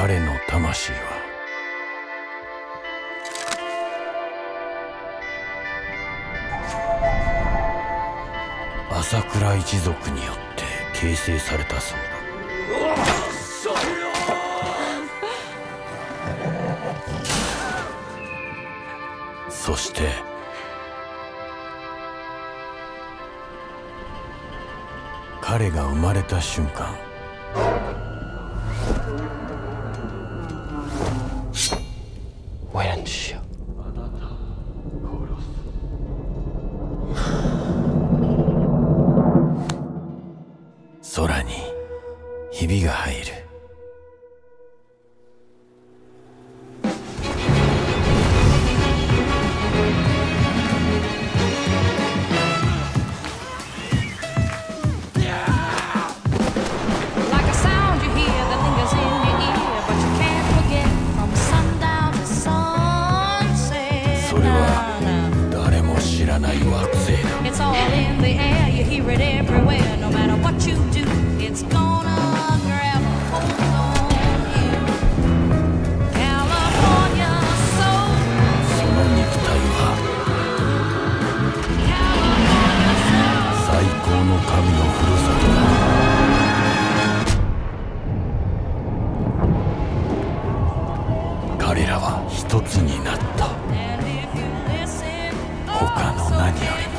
彼の魂は朝倉一族によって形成されたそうだ。そして彼が生まれた瞬間、为了你，空にひびが入る。それは誰も知らない惑星だ。It's all in the air, you hear it everywhere. No matter what you do, it's gonna grab a hold on you. California soul, その肉体は California soul. 最高の神のふるさとだ。彼らは一つになった。And if you listen, 他の何よりも